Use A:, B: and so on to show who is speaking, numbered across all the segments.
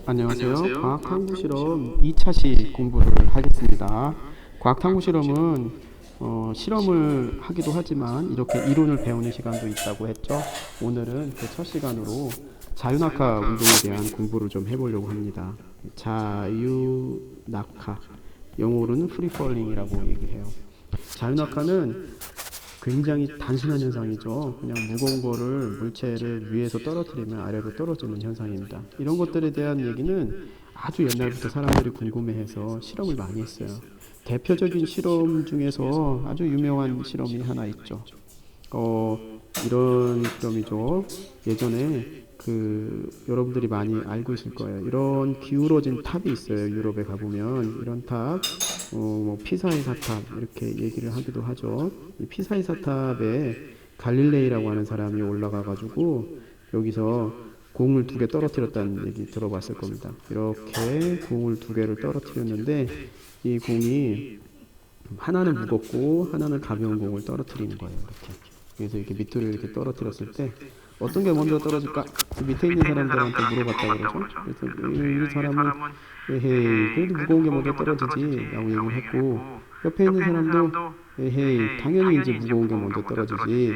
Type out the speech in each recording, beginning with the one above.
A: 안녕하세요. 과학탐구 실험 2차시 공부를 하겠습니다. 과학탐구 실험은 실험을 하기도 하지만 이렇게 이론을 배우는 시간도 있다고 했죠. 오늘은 그 첫 시간으로 자유낙하 운동에 대한 공부를 좀 해보려고 합니다. 자유낙하, 영어로는 프리펄링이라고 얘기해요. 자유낙하는 굉장히 단순한 현상이죠. 그냥 무거운 거를 물체를 위에서 떨어뜨리면 아래로 떨어지는 현상입니다. 이런 것들에 대한 얘기는 아주 옛날부터 사람들이 궁금해해서 실험을 많이 했어요. 대표적인 실험 중에서 아주 유명한 실험이 하나 있죠. 이런 실험이죠. 예전에 여러분들이 많이 알고 있을 거예요. 이런 기울어진 탑이 있어요. 유럽에 가보면 이런 탑, 뭐 피사의 사탑 이렇게 얘기를 하기도 하죠. 이 피사의 사탑에 갈릴레이라고 하는 사람이 올라가가지고 여기서 공을 2개 떨어뜨렸다는 얘기 들어봤을 겁니다. 이렇게 공을 2개를 떨어뜨렸는데 이 공이 하나는 무겁고 하나는 가벼운 공을 떨어뜨리는 거예요. 이렇게. 그래서 이렇게 밑으로 이렇게 떨어뜨렸을 때 어떤 게 먼저 떨어질까? 그 밑에 있는 사람들한테 물어봤다고 그러죠. 그래서 이 사람은 에헤이 그래도 무거운 게 먼저 떨어지지 라고 얘기를 했고, 옆에 있는 사람도 에헤이 당연히 이제 무거운 게 먼저 떨어지지.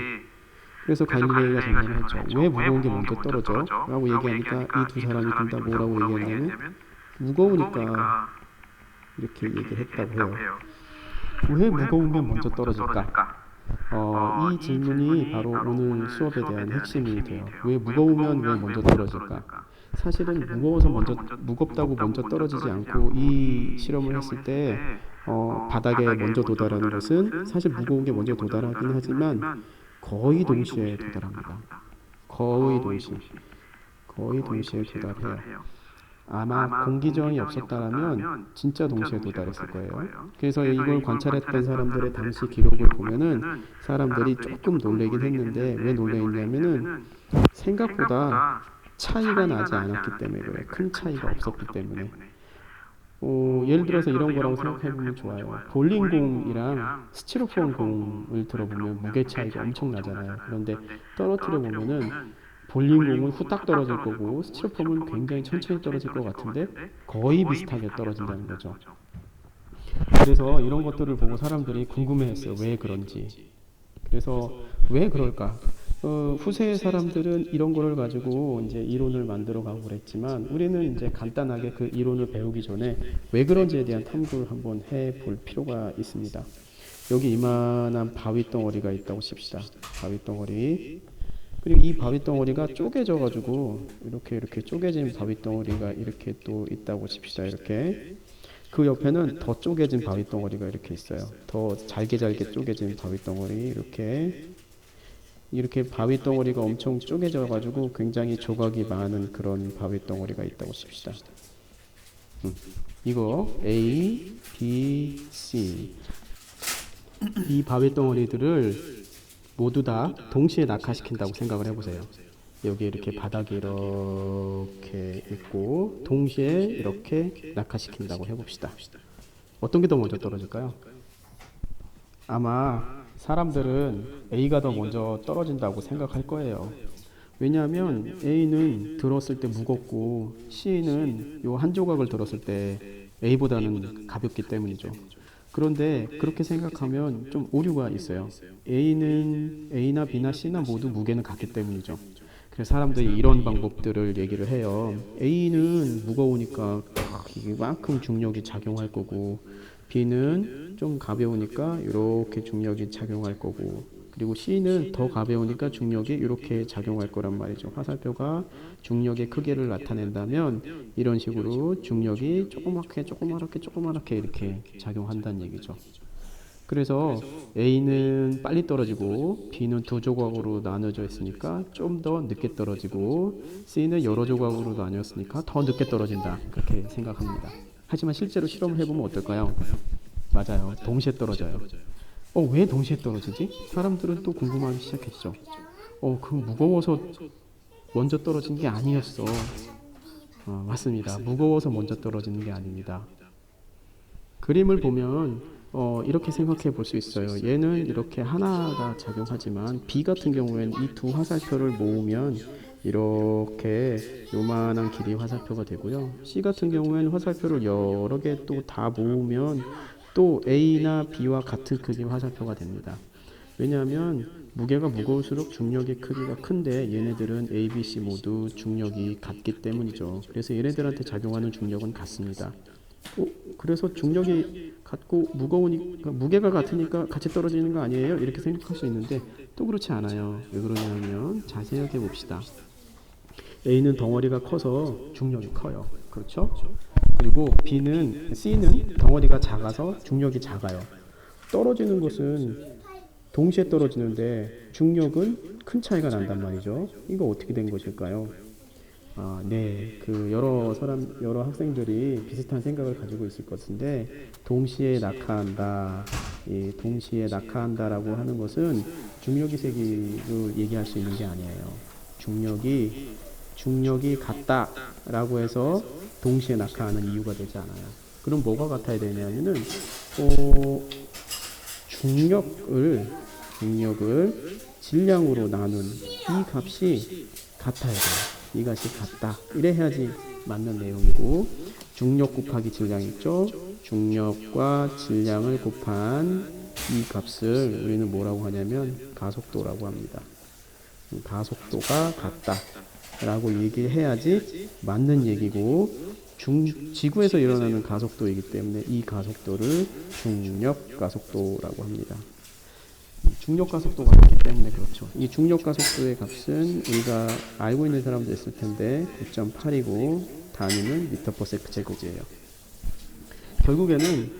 A: 그래서 갈릴레이가 질문을 했죠. 왜 무거운 게 먼저 떨어져? 라고 얘기하니까 이 두 사람이 둘 다 뭐라고 얘기했냐면 무거우니까 이렇게 얘기를 했다고 해요. 왜 무거운 게 먼저 떨어질까? 이 질문이 바로 오늘 수업에 대한 핵심이 돼요. 왜 무거우면 왜 먼저 떨어질까? 사실은 무겁다고 먼저 떨어지지 않고 이 실험을 했을 때 바닥에 먼저 도달하는 것은 사실 무거운 게 먼저 도달하긴 하지만 거의 동시에 도달합니다. 거의 동시에 도달해요. 아마 공기저항이 없었다면 진짜 동시에 도달했을 거예요. 그래서 이걸 관찰했던 사람들의 당시 기록을 보면은 사람들이 조금 놀래긴 했는데, 왜 놀랬냐면은 생각보다 차이가 나지 않았기 때문에 그래요. 큰 차이가 없었기 때문에. 예를 들어서 이런 거라고 생각해보면 좋아요. 볼링공이랑 스티로폼 공을 들어보면 무게 차이가 엄청 나잖아요. 그런데 떨어뜨려 보면은 볼링공은 후딱 떨어질 거고 스티로폼은 굉장히 천천히 떨어질 것 같은데 거의 비슷하게 떨어진다는 거죠. 그래서 이런 것들을 보고 사람들이 궁금해했어요. 왜 그런지. 그래서 왜 그럴까? 후세의 사람들은 이런 거를 가지고 이제 이론을 만들어 가고 그랬지만, 우리는 이제 간단하게 그 이론을 배우기 전에 왜 그런지에 대한 탐구를 한번 해볼 필요가 있습니다. 여기 이만한 바위 덩어리가 있다고 칩시다. 바위 덩어리. 그리고 이 바위 덩어리가 쪼개져 가지고 이렇게 쪼개진 바위 덩어리가 이렇게 또 있다고 칩시다. 이렇게. 그 옆에는 더 쪼개진 바위 덩어리가 이렇게 있어요. 더 잘게 쪼개진 바위 덩어리. 이렇게 바위 덩어리가 엄청 쪼개져 가지고 굉장히 조각이 많은 그런 바위 덩어리가 있다고 칩시다. 이거 A, B, C. 이 바위 덩어리들을 모두 다 동시에 낙하시킨다고 생각을 해보세요. 여기 이렇게 바닥이 이렇게 있고 동시에 이렇게 낙하시킨다고 해봅시다. 어떤 게 더 먼저 떨어질까요? 아마 사람들은 A가 더 먼저 떨어진다고 생각할 거예요. 왜냐하면 A는 들었을 때 무겁고 C는 요 한 조각을 들었을 때 A보다는 가볍기 때문이죠. 그런데 그렇게 생각하면 좀 오류가 있어요. A나 B나 C나 모두 무게는 같기 때문이죠. 그래서 사람들이 이런 방법들을 얘기를 해요. A는 무거우니까 이만큼 중력이 작용할 거고, B는 좀 가벼우니까 이렇게 중력이 작용할 거고, 그리고 C는 더 가벼우니까 중력이 이렇게 작용할 거란 말이죠. 화살표가 중력의 크기를 나타낸다면 이런 식으로 중력이 조그맣게 이렇게 작용한다는 얘기죠. 그래서 A는 빨리 떨어지고 B는 2조각으로 나눠져 있으니까 좀 더 늦게 떨어지고, C는 여러 조각으로 나뉘었으니까 더 늦게 떨어진다, 그렇게 생각합니다. 하지만 실제로 실험을 해보면 어떨까요? 맞아요. 동시에 떨어져요. 왜 동시에 떨어지지? 사람들은 또 궁금하기 시작했죠. 그 무거워서 먼저 떨어진 게 아니었어. 맞습니다. 무거워서 먼저 떨어지는 게 아닙니다. 그림을 보면 이렇게 생각해 볼 수 있어요. 얘는 이렇게 하나가 작용하지만 B 같은 경우에는 이 두 화살표를 모으면 이렇게 요만한 길이 화살표가 되고요. C 같은 경우에는 화살표를 여러 개 또 다 모으면 또 A나 B와 같은 크기의 화살표가 됩니다. 왜냐하면 무게가 무거울수록 중력의 크기가 큰데 얘네들은 A, B, C 모두 중력이 같기 때문이죠. 그래서 얘네들한테 작용하는 중력은 같습니다. 그래서 중력이 같고 무거우니까 무게가 같으니까 같이 떨어지는 거 아니에요? 이렇게 생각할 수 있는데 또 그렇지 않아요. 왜 그러냐면 자세하게 봅시다. A는 덩어리가 커서 중력이 커요. 그렇죠? 그리고 C는 덩어리가 작아서 중력이 작아요. 떨어지는 것은 동시에 떨어지는데 중력은 큰 차이가 난단 말이죠. 이거 어떻게 된 것일까요? 네, 여러 학생들이 비슷한 생각을 가지고 있을 것인데, 동시에 낙하한다. 동시에 낙하한다라고 하는 것은 중력이 세기로 얘기할 수 있는 게 아니에요. 중력이 같다라고 해서 동시에 낙하하는 이유가 되지 않아요. 그럼 뭐가 같아야 되냐면은, 중력을 질량으로 나눈 이 값이 같아야 돼요. 이 값이 같다. 이래야지 맞는 내용이고, 중력 곱하기 질량 있죠? 중력과 질량을 곱한 이 값을 우리는 뭐라고 하냐면 가속도라고 합니다. 가속도가 같다 라고 얘기해야지 맞는 얘기고, 지구에서 일어나는 가속도이기 때문에 이 가속도를 중력 가속도라고 합니다. 중력 가속도가 있기 때문에 그렇죠. 이 중력 가속도의 값은 우리가 알고 있는 사람도 있을 텐데 9.8이고 단위는 미터/세컨드 제곱이에요. 결국에는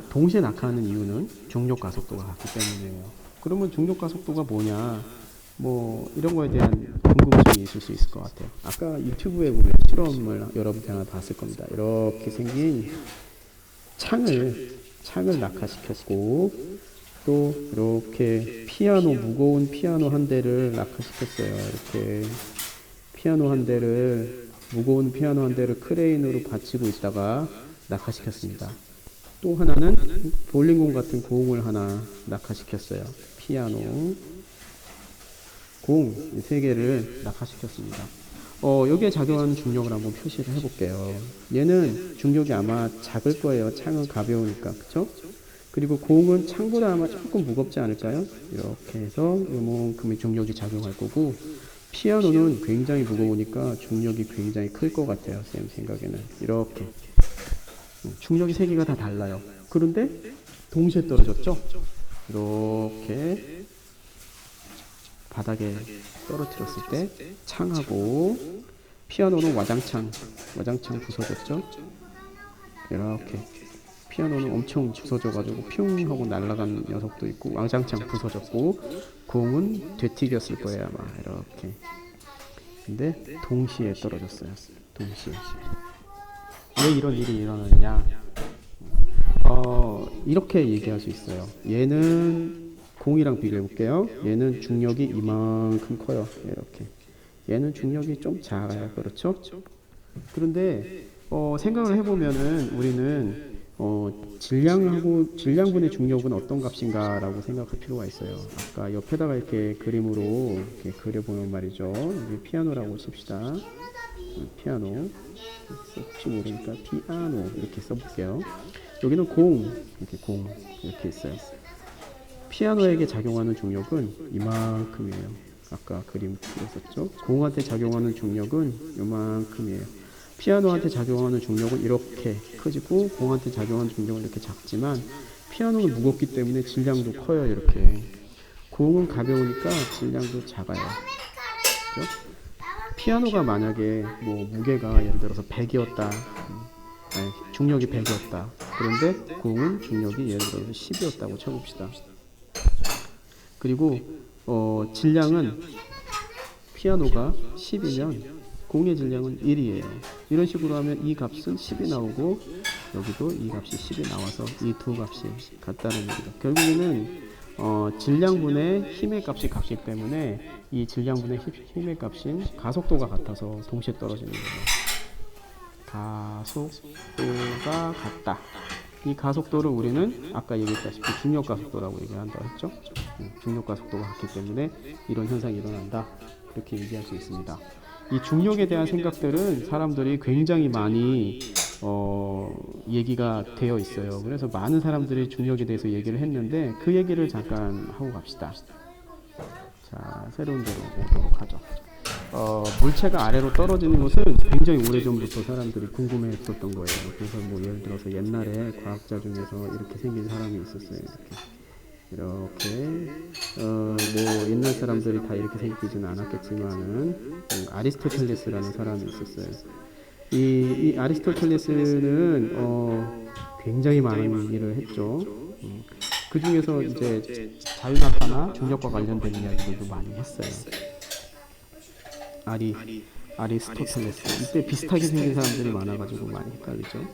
A: 동시에 낙하하는 이유는 중력 가속도가 같기 때문이에요. 그러면 중력 가속도가 뭐냐? 이런 거에 대한 궁금증이 있을 수 있을 것 같아요. 아까 유튜브에 보면 실험을 여러분들 하나 봤을 겁니다. 이렇게 생긴 창을 낙하시켰고, 또 이렇게 무거운 피아노 한 대를 낙하시켰어요. 이렇게 무거운 피아노 한 대를 크레인으로 받치고 있다가 낙하시켰습니다. 또 하나는 볼링공 같은 공을 하나 낙하시켰어요. 피아노, 공 3개를 낙하시켰습니다. 여기에 작용하는 중력을 한번 표시를 해볼게요. 얘는 중력이 아마 작을 거예요. 창은 가벼우니까, 그쵸? 그리고 공은 창보다 아마 조금 무겁지 않을까요? 이렇게 해서 이만큼의 중력이 작용할 거고, 피아노는 굉장히 무거우니까 중력이 굉장히 클 것 같아요. 쌤 생각에는. 이렇게 중력이 3개가 다 달라요. 그런데 동시에 떨어졌죠? 이렇게 바닥에 떨어뜨렸을 때 창하고, 피아노는 와장창 부서졌죠? 이렇게 피아노는 엄청 부서져가지고 퓨 하고 날아간 녀석도 있고, 왕장창 부서졌고, 공은 되튀겼을 거예요 아마. 이렇게. 근데 동시에 떨어졌어요. 동시에. 왜 이런 일이 일어나느냐? 이렇게 얘기할 수 있어요. 얘는 공이랑 비교해 볼게요. 얘는 중력이 이만큼 커요. 이렇게. 얘는 중력이 좀 작아요. 그렇죠? 그런데 생각을 해보면은 우리는 질량분의 중력은 어떤 값인가라고 생각할 필요가 있어요. 아까 옆에다가 이렇게 그림으로 이렇게 그려보면 말이죠. 여기 피아노라고 칩시다. 피아노. 혹시 모르니까 피아노 이렇게 써볼게요. 여기는 공 이렇게 있어요. 피아노에게 작용하는 중력은 이만큼이에요. 아까 그림 그렸었죠. 공한테 작용하는 중력은 이만큼이에요. 피아노한테 작용하는 중력은 이렇게 크지고, 공한테 작용하는 중력은 이렇게 작지만, 피아노는 무겁기 때문에 질량도 커요. 이렇게. 공은 가벼우니까 질량도 작아요. 그렇죠? 피아노가 만약에 무게가 예를 들어서 100이었다. 중력이 100이었다. 그런데 공은 중력이 예를 들어서 10이었다고 쳐봅시다. 그리고 질량은 피아노가 10이면 공의 질량은 1이에요. 이런 식으로 하면 이 값은 10이 나오고, 여기도 이 값이 10이 나와서 이 두 값이 같다는 얘기죠. 결국에는 질량분의 힘의 값이 같기 때문에 이 질량분의 힘의 값인 가속도가 같아서 동시에 떨어지는 거예요. 가속도가 같다. 이 가속도를 우리는 아까 얘기했다시피 중력 가속도라고 얘기한다고 했죠. 중력 가속도가 같기 때문에 이런 현상이 일어난다. 그렇게 얘기할 수 있습니다. 이 중력에 대한 생각들은 사람들이 굉장히 많이 얘기가 되어 있어요. 그래서 많은 사람들이 중력에 대해서 얘기를 했는데 그 얘기를 잠깐 하고 갑시다. 자, 새로운 데로 오도록 하죠. 물체가 아래로 떨어지는 것은 굉장히 오래전부터 사람들이 궁금해했었던 거예요. 그래서 뭐 예를 들어서 옛날에 과학자 중에서 이렇게 생긴 사람이 있었어요. 이렇게 뭐 옛날 사람들이 다 이렇게 생기지는 않았겠지만은 아리스토텔레스라는 사람이 있었어요. 이 아리스토텔레스는 굉장히 많은 일을 했죠. 그 중에서 이제 자유낙하나 중력과 관련된 이야기들도 많이 했어요. 아리스토텔레스. 이때 비슷하게 생긴 사람들이 많아가지고 많이 헷갈리죠.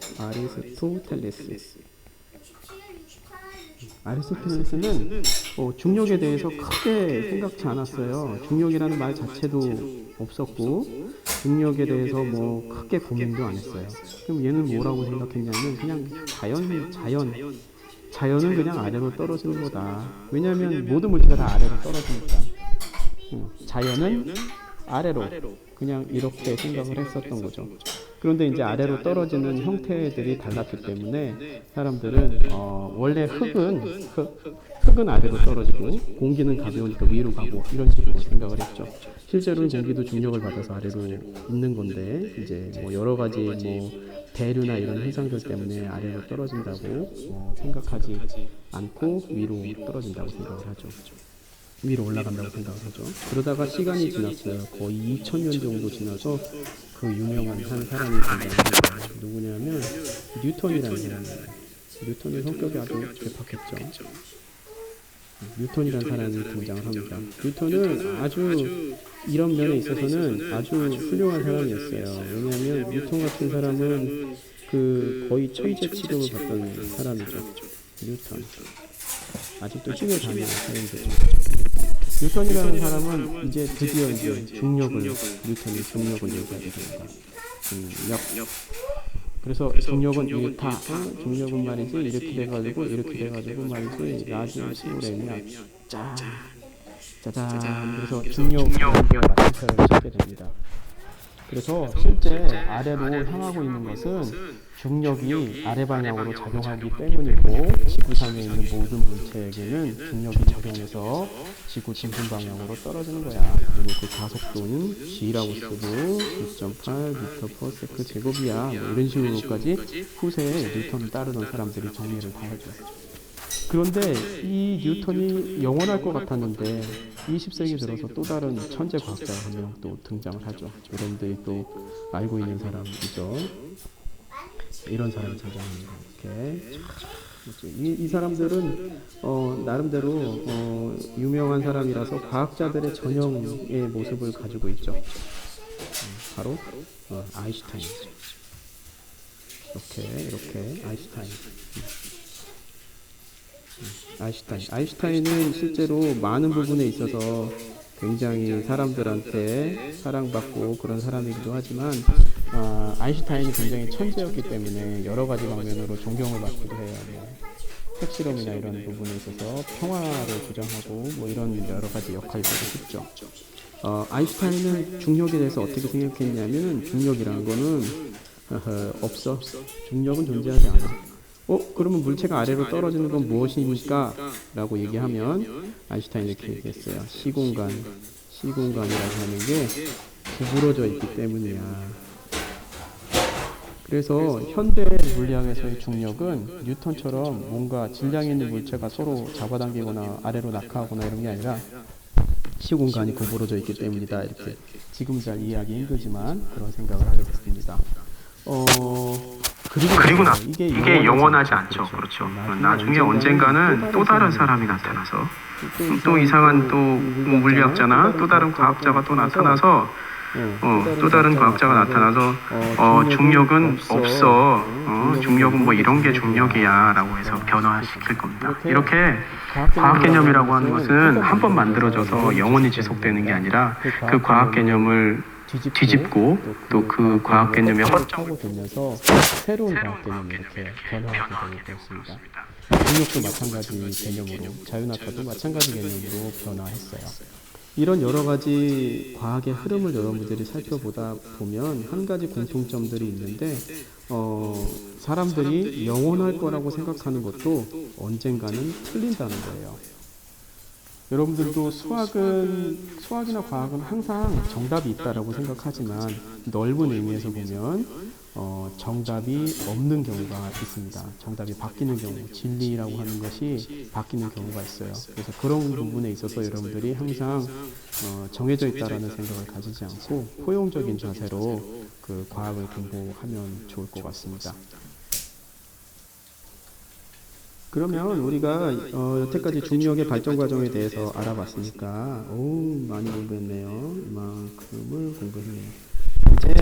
A: 아리스토텔레스는 중력에 대해서 크게 생각지 않았어요. 중력이라는 말 자체도 없었고 중력에 대해서 뭐 크게 고민도 안 했어요. 그럼 얘는 뭐라고 생각했냐면 그냥 자연은 그냥 아래로 떨어지는 거다. 왜냐하면 모든 물체가 다 아래로 떨어지니까. 자연은 아래로 그냥 이렇게 생각을 했었던 거죠. 그런데 이제 아래로 떨어지는 형태들이 달랐기 때문에 사람들은 원래 흙은 아래로 떨어지고 공기는 가벼우니까 위로 가고 이런 식으로 생각을 했죠. 실제로는 공기도 중력을 받아서 아래로 있는 건데 이제 뭐 여러 가지 뭐 대류나 이런 현상들 때문에 아래로 떨어진다고 생각하지 않고 위로 떨어진다고 생각을 하죠. 위로 올라간다고 생각을 하죠. 그러다가 시간이 지났어요. 거의 2000년 정도 지나서 그 유명한 한 사람이 등장합니다. 누구냐면 뉴턴이라는 사람이에요. 뉴턴의 성격이 아주 괴팍했죠. 뉴턴이라는 사람이 등장을 합니다. 뉴턴은 아주 이런 면에 있어서는 아주 훌륭한 사람이었어요. 왜냐하면 뉴턴 같은 사람은 그 거의 천재 취급을 받던 사람이죠. 뉴턴. 아직도 힘을 다니는 사람이죠. 뉴턴이라는 사람은 이제 드디어 뉴턴이 중력을 얘기하게 됩니다. 그래서 중력은 이렇다. 중력은 말이지 이렇게 돼가지고 말이지 나중에 시골에면 짜잔. 그래서 중력의 마침표를 찾게 됩니다. 그래서 실제 아래로 향하고 있는 것은 중력이 아래 방향으로 작용하기 때문이고 지구상에 있는 모든 물체에게는 중력이 작용해서 지구 중심 방향으로 떨어지는 거야. 그리고 그 가속도는 g라고 쓰고 2.8m/s 제곱이야. 뭐 이런 식으로까지 후세에 뉴턴을 따르던 사람들이 정리를 다 해줘요. 그런데 이 뉴턴이 영원할 것 같았는데 20세기 들어서 또 다른 천재 과학자가 한 명 또 등장을 하죠. 여러분들이 또 알고 있는 사람이죠. 이런 사람이 등장합니다. 이렇게 이 사람들은 나름대로 유명한 사람이라서 과학자들의 전형의 모습을 가지고 있죠. 바로 아인슈타인이죠. 이렇게 아인슈타인은 실제로 많은 부분에 있어서 굉장히 사람들한테 사랑받고 그런 사람이기도 하지만 아인슈타인이 굉장히 천재였기 때문에 여러 가지 방면으로 존경을 받기도 해요. 핵실험이나 이런 부분에 있어서 평화를 주장하고 뭐 이런 여러 가지 역할들을 했죠. 아인슈타인은 중력에 대해서 어떻게 생각했냐면 중력이라는 거는 없어. 중력은 존재하지 않아. 그러면 물체가 아래로 떨어지는 건 무엇입니까? 라고 얘기하면 아인슈타인이 이렇게 얘기했어요. 시공간이라고 하는 게 구부러져 있기 때문이야. 그래서 현대 물리학에서의 중력은 뉴턴처럼 뭔가 질량이 있는 물체가 서로 잡아당기거나 아래로 낙하하거나 이런 게 아니라 시공간이 구부러져 있기 때문이다. 이렇게 지금 잘 이해하기 힘들지만 그런 생각을 하게 됐습니다.
B: 그리고 이게 영원하지 않죠. 그렇죠. 나중에 언젠가는 또 다른 사람이 나타나서 또 이상한 또 물리학자나 또 다른 과학자가 또 나타나서 또 다른 과학자가 나타나서 중력은 없어. 중력은 뭐 이런 게 중력이야 라고 해서 변화시킬 겁니다. 이렇게 과학 개념이라고 하는 것은 한 번 만들어져서 영원히 지속되는 게 아니라 그 과학 개념을 뒤집고 또 그 과학 개념의
A: 허점을 들면서 새로운 과학 개념이 이렇게 변화하게 되고 있습니다. 중력도 마찬가지 개념으로, 자유낙하도 마찬가지 개념으로 변화했어요. 이런 여러 가지 과학의 흐름을 여러분들이 살펴보다 보면 한 가지 공통점들이 있는데 사람들이 영원할 거라고 생각하는 것도 언젠가는 틀린다는 거예요. 여러분들도 수학이나 과학은 항상 정답이 있다라고 생각하지만 넓은 의미에서 보면 정답이 없는 경우가 있습니다. 정답이 바뀌는 경우, 진리라고 하는 것이 바뀌는 경우가 있어요. 그래서 그런 부분에 있어서 여러분들이 항상 정해져 있다라는 생각을 가지지 않고 포용적인 자세로 그 과학을 공부하면 좋을 것 같습니다. 그러면 우리가 여태까지 중력의 발전 과정에 대해서 알아봤으니까 많이 공부했네요. 이만큼을 공부했네요. 이제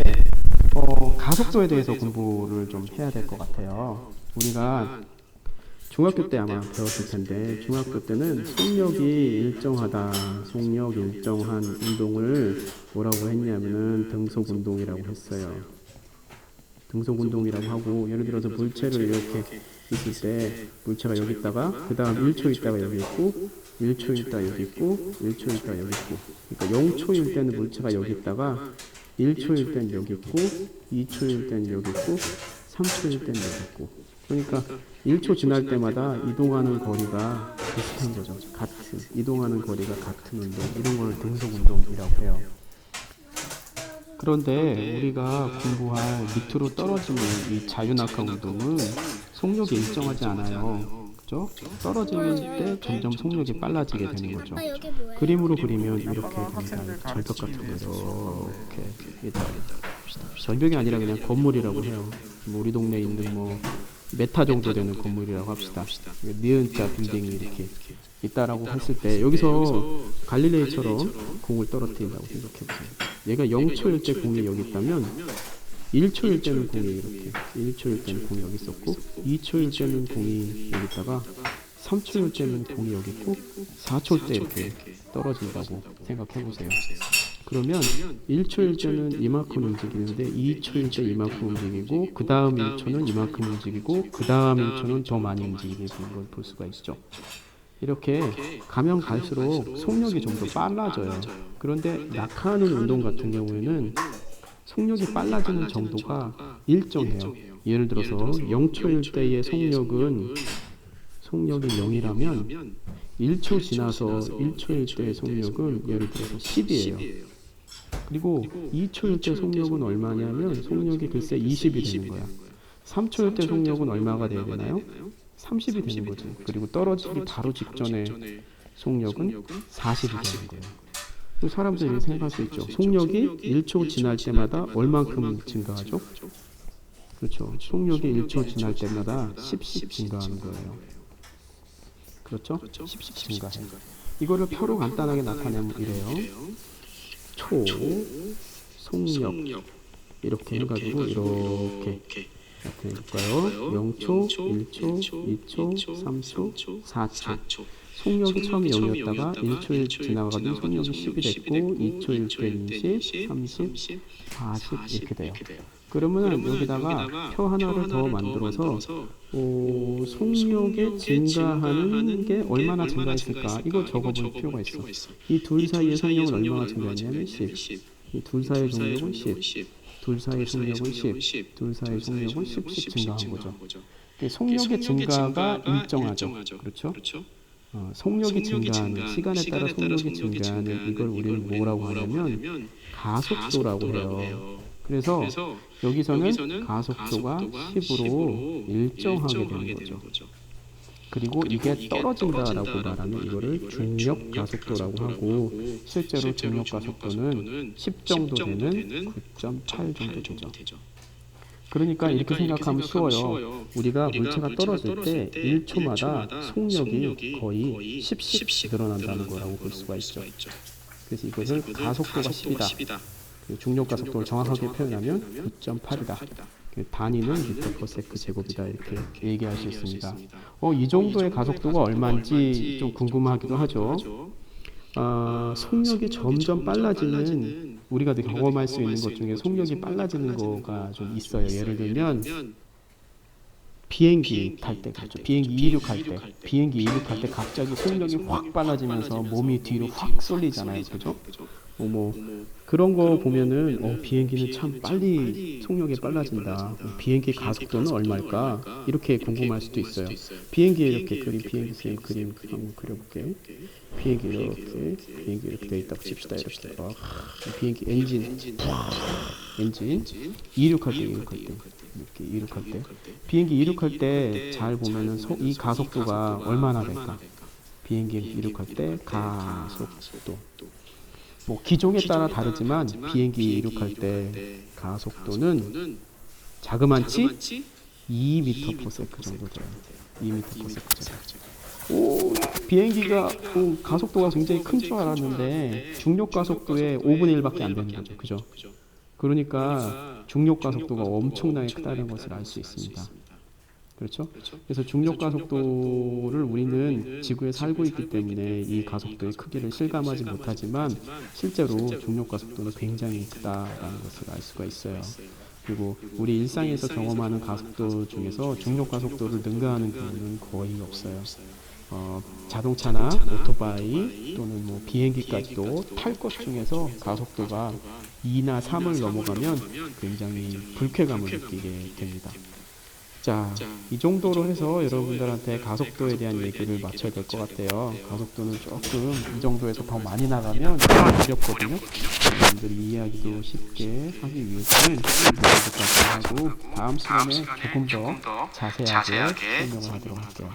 A: 가속도에 대해서 공부를 좀 해야 될 것 같아요. 우리가 중학교 때 아마 배웠을 텐데 중학교 때는 속력이 일정하다, 속력 일정한 운동을 뭐라고 했냐면은 등속 운동이라고 했어요. 등속 운동이라고 하고, 예를 들어서 물체를 이렇게 있을 때 물체가 여기 있다가 그 다음 1초 있다가 여기 있고 1초 있다 여기 있고 1초 있다 여기 있고, 그러니까 0초일 때는 물체가 여기 있다가 1초일 때는 여기 있고 2초일 때는 여기 있고 3초일 때는 여기 있고, 그러니까 1초 지날 때마다 이동하는 거리가 비슷한 거죠. 같은 이동하는 거리가 같은 운동, 이런 걸 등속 운동이라고 해요. 그런데 우리가 공부할 밑으로 떨어지는 이 자유낙하 운동은 속력이 일정하지 않아요. 그죠? 떨어질 때 점점 속력이 빨라지게 되는 거죠. 그림으로 그리면 이렇게 됩니다. 절벽 같은 거 이렇게 절벽이 아니라 그냥 건물이라고 해요. 뭐 우리 동네에 있는 뭐 메타 정도 되는 건물이라고 합시다. 니은자 빌딩이 이렇게 있다라고 했을 때 여기서 갈릴레이처럼 공을 떨어뜨린다고 생각해보세요. 얘가 0초일 때 공이 여기 있다면 1초일 때는 공이 이렇게, 1초일 때는 공이 여기 있었고 2초일 때는 공이 여기 있다가 3초일 때는 공이 여기 있고 4초일 때 이렇게 떨어진다고 생각해보세요. 그러면 1초일 때는 이만큼 움직이는데 2초일 때 이만큼 움직이고 그 다음 1초는 이만큼 움직이고 그 다음 1초는 더 많이 움직이는 걸 볼 수가 있죠. 이렇게 가면 갈수록 속력이 좀 더 빨라져요. 그런데 낙하하는 운동 같은 경우에는 속력이 빨라지는 정도가 일정해요. 예를 들어서 0초일 때의 속력이 0이라면 1초 지나서 1초일 때의 속력은 예를 들어서 10이에요. 그리고 2초일 때 속력은 얼마냐면 속력이 글쎄 20이 되는 거야. 3초일 때 속력은 얼마가 돼야 되나요? 30이 되는 거지. 그리고 떨어지기 바로 직전에 속력은 40이 되는 거예요. 사람들이 생각할 수 있죠. 속력이 1초 지날 때마다 얼만큼 증가하죠? 그렇죠. 속력이 1초 지날 때마다 10씩 증가하는 거예요. 그렇죠? 10씩 증가해요. 이거를 표로 간단하게 나타내면 이래요. 초, 속력 이렇게 해가지고 이렇게 해볼까요? 0초, 1초, 2초, 3초, 4초. 속력이 처음에 0이었다가 1초에 지나가면 속력이 10이 됐고 2초일 때 20, 30, 40 이렇게 돼요. 그러면 여기다가 표 하나를 더 만들어서 속력이 증가하는 게 얼마나 증가했을까 이거 적어볼 필요가 있어. 이 둘 사이의 속력은 얼마나 증가했냐면 10. 이 둘 사이의 속력은 10. 둘 사이의 속력은 10. 둘 사이의 속력은 10씩 증가한 거죠. 속력의 증가가 일정하죠. 그렇죠? 속력이 증가하는, 시간에 따라 속력이 증가하는 이걸 우리는 뭐라고 하냐면 가속도라고 해요. 그래서 여기서는 가속도가 10으로 일정하게 되는 거죠. 그리고 이게 떨어진다라고 말하면 이거를 중력 가속도라고 하고, 실제로 중력 가속도는 10 정도 되는 9.8 정도 되죠. 그러니까 이렇게 생각하면 쉬워요. 우리가 물체가 떨어질 때 1초마다 속력이 거의 10씩 늘어난다는 거라고 볼 수가 있죠. 그래서 이것을 가속도가 10이다. 중력 가속도를 정확하게 표현하면 9.8이다. 단위는 미터/세컨드 제곱이다 이렇게 얘기할 수 있습니다. 이 정도의 가속도가 얼마인지 좀 궁금하기도 하죠. 속력이 점점 빨라지는, 우리가 경험할 수 있는 것 중에 속력이 빨라지는 거가 좀 있어요. 예를 들면 비행기 탈 때 그렇죠. 비행기 이륙할 때 갑자기 속력이 확 빨라지면서 몸이 뒤로 확 쏠리잖아요. 그죠? 뭐 그런 거 보면은 비행기는 참 빨리 속력이 빨라진다. 비행기 가속도는 얼마일까? 이렇게 궁금할 수도 있어요. 비행기 이렇게 비행기 쌤 그림 한번 그려볼게. 비행기 이렇게 돼 있다고 칩시다. 이렇게 비행기 엔진 이륙할 때 비행기 이륙할 때 잘 보면은 이 가속도가 얼마나 될까? 비행기 이륙할 때 가속도 뭐 기종에 따라 다르지만 비행기 이륙할 때 가속도는 자그만치 2m/s 정도 돼요. 2m/s. 비행기가 가속도가 굉장히 큰 줄 알았는데 중력 가속도의 5분의 1밖에 안 되는 거죠. 그죠? 그러니까 중력 가속도가 엄청나게 크다는 것을 알 수 있습니다. 그렇죠? 그래서 중력 가속도를 우리는 지구에 살고 있기 때문에 이 가속도의 크기를 실감하지 못하지만 실제로 중력 가속도는 굉장히 크다라는 것을 알 수가 있어요. 그리고 우리 일상에서 경험하는 가속도 중에서 중력 가속도를 능가하는 경우는 거의 없어요. 자동차나 오토바이 또는 뭐 비행기까지도 탈 것 중에서 가속도가 2나 3을 넘어가면 굉장히 불쾌감을 느끼게 됩니다. 자, 이 정도로 해서 여러분들한테 가속도에 대한 얘기를 마쳐야 될 것 같아요. 가속도는 조금 이 정도에서 더 많이 나가면 어렵거든요. 여러분들이 이해하기도 쉽게 하기 위해서는 여기까지 하고 다음 시간에 조금 더 자세하게 설명을 하도록 할게요.